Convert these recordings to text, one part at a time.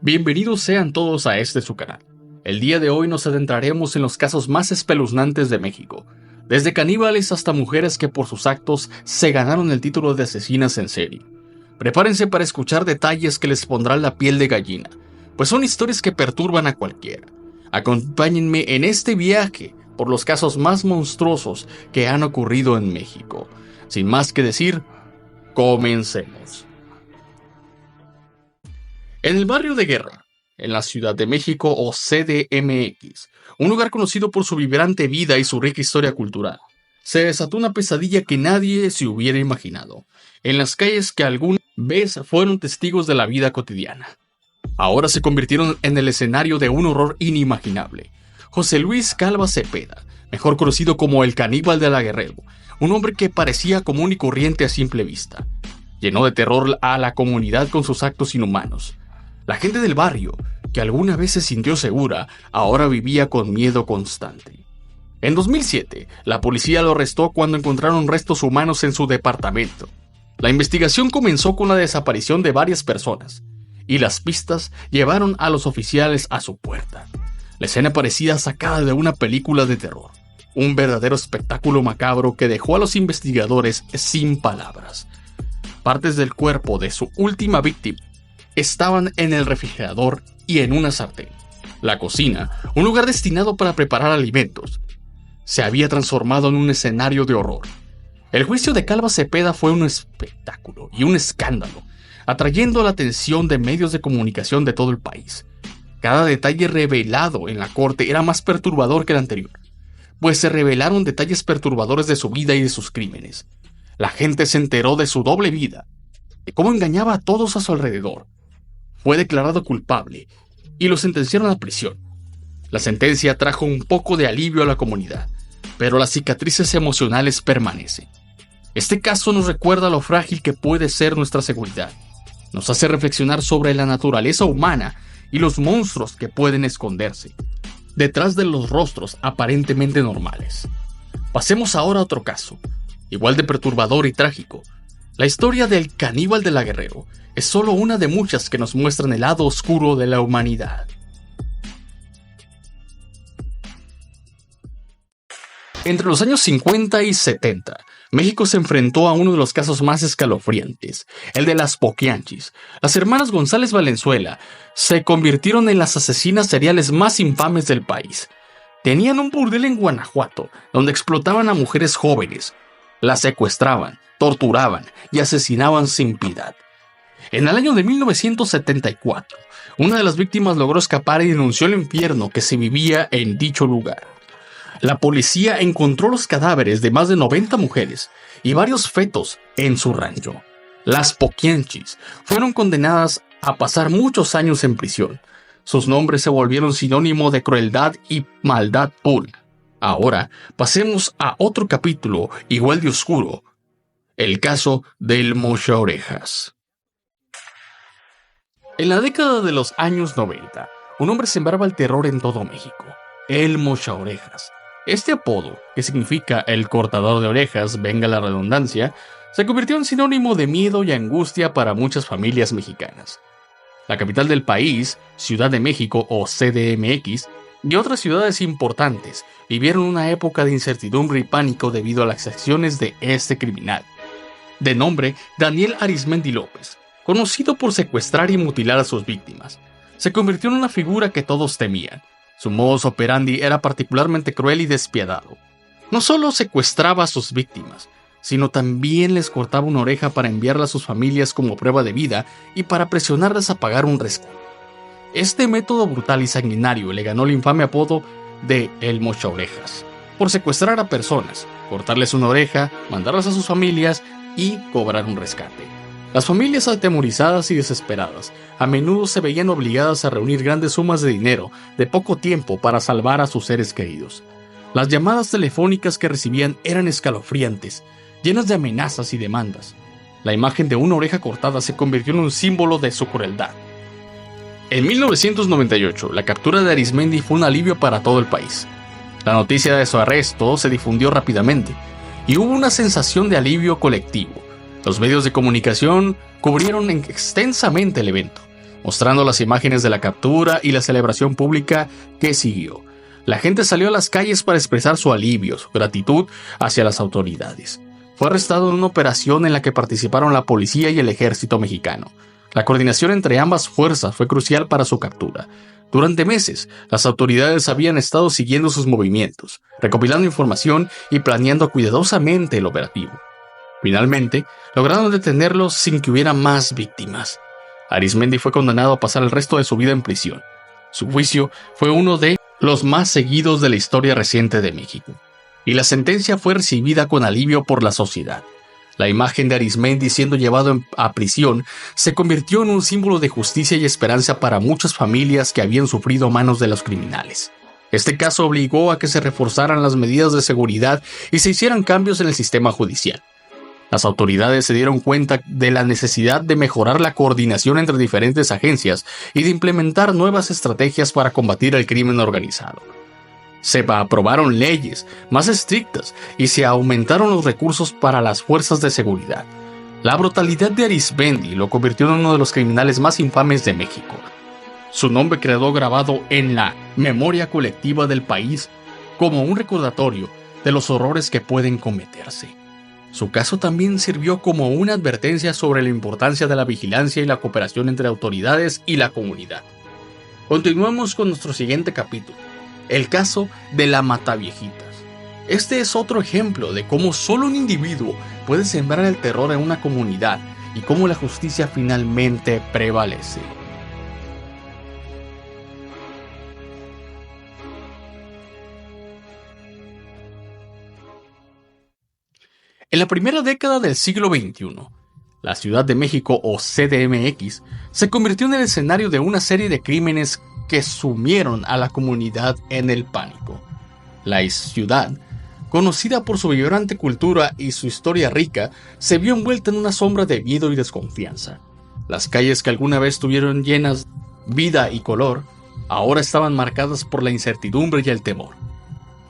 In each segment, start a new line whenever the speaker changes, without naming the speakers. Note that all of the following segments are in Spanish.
Bienvenidos sean todos a su canal. El día de hoy nos adentraremos en los casos más espeluznantes de México, desde caníbales hasta mujeres que por sus actos se ganaron el título de asesinas en serie. Prepárense para escuchar detalles que les pondrán la piel de gallina, pues son historias que perturban a cualquiera. Acompáñenme en este viaje por los casos más monstruosos que han ocurrido en México. Sin más que decir, comencemos. En el barrio de Guerra, en la Ciudad de México o CDMX, un lugar conocido por su vibrante vida y su rica historia cultural, se desató una pesadilla que nadie se hubiera imaginado, en las calles que alguna vez fueron testigos de la vida cotidiana. Ahora se convirtieron en el escenario de un horror inimaginable. José Luis Calva Cepeda, mejor conocido como el Caníbal de la Guerrero, un hombre que parecía común y corriente a simple vista, llenó de terror a la comunidad con sus actos inhumanos. La gente del barrio, que alguna vez se sintió segura, ahora vivía con miedo constante. En 2007, la policía lo arrestó cuando encontraron restos humanos en su departamento. La investigación comenzó con la desaparición de varias personas, y las pistas llevaron a los oficiales a su puerta. La escena parecía sacada de una película de terror, un verdadero espectáculo macabro que dejó a los investigadores sin palabras. Partes del cuerpo de su última víctima estaban en el refrigerador y en una sartén. La cocina, un lugar destinado para preparar alimentos, se había transformado en un escenario de horror. El juicio de Calva Cepeda fue un espectáculo y un escándalo, atrayendo la atención de medios de comunicación de todo el país. Cada detalle revelado en la corte era más perturbador que el anterior, pues se revelaron detalles perturbadores de su vida y de sus crímenes. La gente se enteró de su doble vida, de cómo engañaba a todos a su alrededor. Fue declarado culpable y lo sentenciaron a prisión. La sentencia trajo un poco de alivio a la comunidad, pero las cicatrices emocionales permanecen. Este caso nos recuerda lo frágil que puede ser nuestra seguridad. Nos hace reflexionar sobre la naturaleza humana y los monstruos que pueden esconderse detrás de los rostros aparentemente normales. Pasemos ahora a otro caso, igual de perturbador y trágico. La historia del Caníbal de la Guerrero es solo una de muchas que nos muestran el lado oscuro de la humanidad. Entre los años 50 y 70, México se enfrentó a uno de los casos más escalofriantes, el de las Poquianchis. Las hermanas González Valenzuela se convirtieron en las asesinas seriales más infames del país. Tenían un burdel en Guanajuato, donde explotaban a mujeres jóvenes, las secuestraban, torturaban y asesinaban sin piedad. En el año de 1974, una de las víctimas logró escapar y denunció el infierno que se vivía en dicho lugar. La policía encontró los cadáveres de más de 90 mujeres y varios fetos en su rancho. Las Poquianchis fueron condenadas a pasar muchos años en prisión. Sus nombres se volvieron sinónimo de crueldad y maldad pura. Ahora pasemos a otro capítulo igual de oscuro, el caso del Mochaorejas. En la década de los años 90, un hombre sembraba el terror en todo México, el Mochaorejas. Este apodo, que significa el cortador de orejas, venga la redundancia, se convirtió en sinónimo de miedo y angustia para muchas familias mexicanas. La capital del país, Ciudad de México o CDMX, y otras ciudades importantes vivieron una época de incertidumbre y pánico debido a las acciones de este criminal, de nombre Daniel Arismendi López, conocido por secuestrar y mutilar a sus víctimas. Se convirtió en una figura que todos temían. Su modus operandi era particularmente cruel y despiadado. No solo secuestraba a sus víctimas, sino también les cortaba una oreja para enviarla a sus familias como prueba de vida y para presionarlas a pagar un rescate. Este método brutal y sanguinario le ganó el infame apodo de El Mochaorejas, por secuestrar a personas, cortarles una oreja, mandarlas a sus familias y cobrar un rescate. Las familias atemorizadas y desesperadas a menudo se veían obligadas a reunir grandes sumas de dinero de poco tiempo para salvar a sus seres queridos. Las llamadas telefónicas que recibían eran escalofriantes, llenas de amenazas y demandas. La imagen de una oreja cortada se convirtió en un símbolo de su crueldad. En 1998, la captura de Arismendi fue un alivio para todo el país. La noticia de su arresto se difundió rápidamente y hubo una sensación de alivio colectivo. Los medios de comunicación cubrieron extensamente el evento, mostrando las imágenes de la captura y la celebración pública que siguió. La gente salió a las calles para expresar su alivio, su gratitud hacia las autoridades. Fue arrestado en una operación en la que participaron la policía y el ejército mexicano. La coordinación entre ambas fuerzas fue crucial para su captura. Durante meses, las autoridades habían estado siguiendo sus movimientos, recopilando información y planeando cuidadosamente el operativo. Finalmente, lograron detenerlos sin que hubiera más víctimas. Arizmendi fue condenado a pasar el resto de su vida en prisión. Su juicio fue uno de los más seguidos de la historia reciente de México, y la sentencia fue recibida con alivio por la sociedad. La imagen de Arizmendi siendo llevado a prisión se convirtió en un símbolo de justicia y esperanza para muchas familias que habían sufrido a manos de los criminales. Este caso obligó a que se reforzaran las medidas de seguridad y se hicieran cambios en el sistema judicial. Las autoridades se dieron cuenta de la necesidad de mejorar la coordinación entre diferentes agencias y de implementar nuevas estrategias para combatir el crimen organizado. Se aprobaron leyes más estrictas y se aumentaron los recursos para las fuerzas de seguridad. La brutalidad de Arizmendi lo convirtió en uno de los criminales más infames de México. Su nombre quedó grabado en la memoria colectiva del país como un recordatorio de los horrores que pueden cometerse. Su caso también sirvió como una advertencia sobre la importancia de la vigilancia y la cooperación entre autoridades y la comunidad. Continuamos con nuestro siguiente capítulo, el caso de la Mataviejitas. Este es otro ejemplo de cómo solo un individuo puede sembrar el terror en una comunidad y cómo la justicia finalmente prevalece. En la primera década del siglo XXI, la Ciudad de México o CDMX se convirtió en el escenario de una serie de crímenes que sumieron a la comunidad en el pánico. La ciudad, conocida por su vibrante cultura y su historia rica, se vio envuelta en una sombra de miedo y desconfianza. Las calles que alguna vez estuvieron llenas de vida y color, ahora estaban marcadas por la incertidumbre y el temor.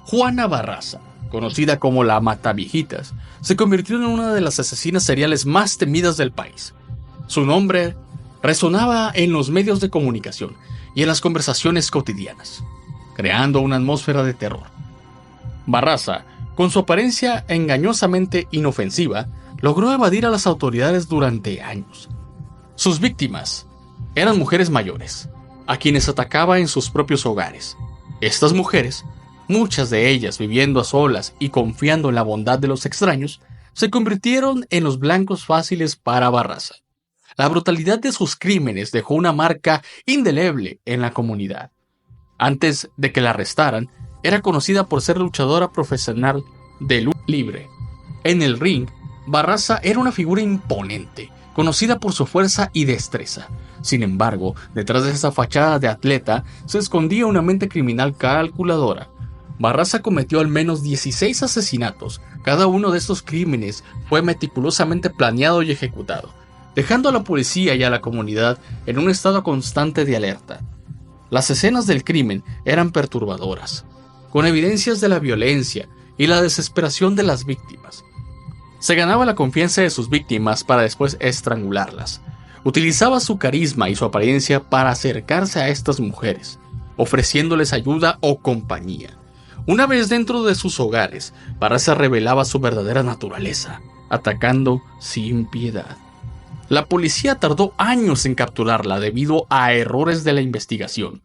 Juana Barraza, conocida como la Mataviejitas, se convirtió en una de las asesinas seriales más temidas del país. Su nombre resonaba en los medios de comunicación y en las conversaciones cotidianas, creando una atmósfera de terror. Barraza, con su apariencia engañosamente inofensiva, logró evadir a las autoridades durante años. Sus víctimas eran mujeres mayores, a quienes atacaba en sus propios hogares. Estas mujeres, muchas de ellas viviendo a solas y confiando en la bondad de los extraños, se convirtieron en los blancos fáciles para Barraza. La brutalidad de sus crímenes dejó una marca indeleble en la comunidad. Antes de que la arrestaran, era conocida por ser luchadora profesional de lucha libre. En el ring, Barraza era una figura imponente, conocida por su fuerza y destreza. Sin embargo, detrás de esa fachada de atleta se escondía una mente criminal calculadora. Barraza cometió al menos 16 asesinatos. Cada uno de estos crímenes fue meticulosamente planeado y ejecutado, dejando a la policía y a la comunidad en un estado constante de alerta. Las escenas del crimen eran perturbadoras, con evidencias de la violencia y la desesperación de las víctimas. Se ganaba la confianza de sus víctimas para después estrangularlas. Utilizaba su carisma y su apariencia para acercarse a estas mujeres, ofreciéndoles ayuda o compañía. Una vez dentro de sus hogares, Barraza revelaba su verdadera naturaleza, atacando sin piedad. La policía tardó años en capturarla debido a errores de la investigación,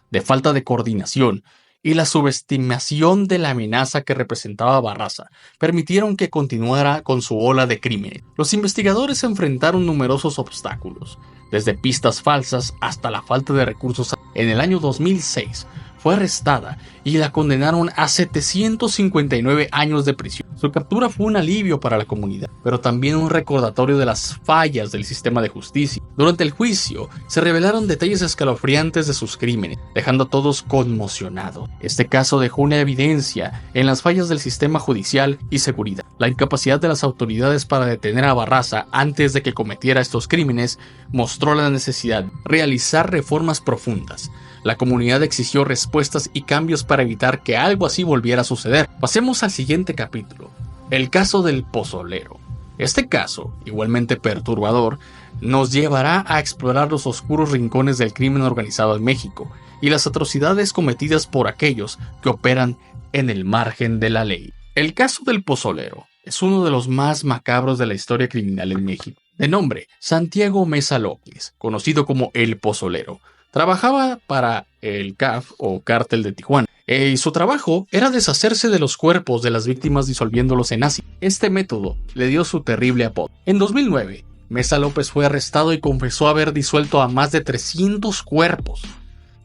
de falta de coordinación y la subestimación de la amenaza que representaba Barraza permitieron que continuara con su ola de crímenes. Los investigadores enfrentaron numerosos obstáculos, desde pistas falsas hasta la falta de recursos. En el año 2006 fue arrestada y la condenaron a 759 años de prisión. Su captura fue un alivio para la comunidad, pero también un recordatorio de las fallas del sistema de justicia. Durante el juicio, se revelaron detalles escalofriantes de sus crímenes, dejando a todos conmocionados. Este caso dejó una evidencia en las fallas del sistema judicial y seguridad. La incapacidad de las autoridades para detener a Barraza antes de que cometiera estos crímenes mostró la necesidad de realizar reformas profundas. La comunidad exigió respuestas y cambios para evitar que algo así volviera a suceder. Pasemos al siguiente capítulo, el caso del pozolero. Este caso, igualmente perturbador, nos llevará a explorar los oscuros rincones del crimen organizado en México y las atrocidades cometidas por aquellos que operan en el margen de la ley. El caso del pozolero es uno de los más macabros de la historia criminal en México. De nombre Santiago Mesa López, conocido como el Pozolero, trabajaba para el CAF o Cártel de Tijuana, y su trabajo era deshacerse de los cuerpos de las víctimas disolviéndolos en ácido. Este método le dio su terrible apodo. En 2009, Mesa López fue arrestado y confesó haber disuelto a más de 300 cuerpos.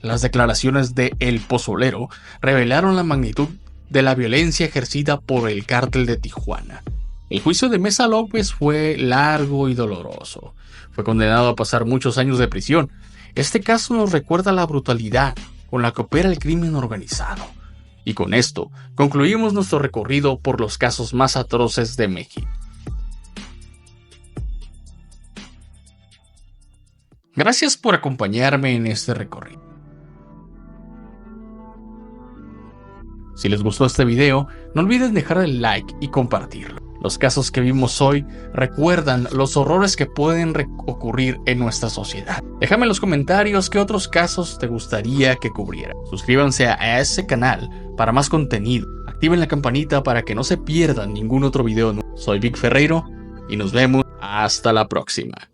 Las declaraciones de El Pozolero revelaron la magnitud de la violencia ejercida por el Cártel de Tijuana. El juicio de Mesa López fue largo y doloroso. Fue condenado a pasar muchos años de prisión. Este caso nos recuerda la brutalidad con la que opera el crimen organizado. Y con esto concluimos nuestro recorrido por los casos más atroces de México. Gracias por acompañarme en este recorrido. Si les gustó este video, no olviden dejar el like y compartirlo. Los casos que vimos hoy recuerdan los horrores que pueden ocurrir en nuestra sociedad. Déjame en los comentarios qué otros casos te gustaría que cubriera. Suscríbanse a este canal para más contenido. Activen la campanita para que no se pierdan ningún otro video nuevo. Soy Vic Ferreiro y nos vemos hasta la próxima.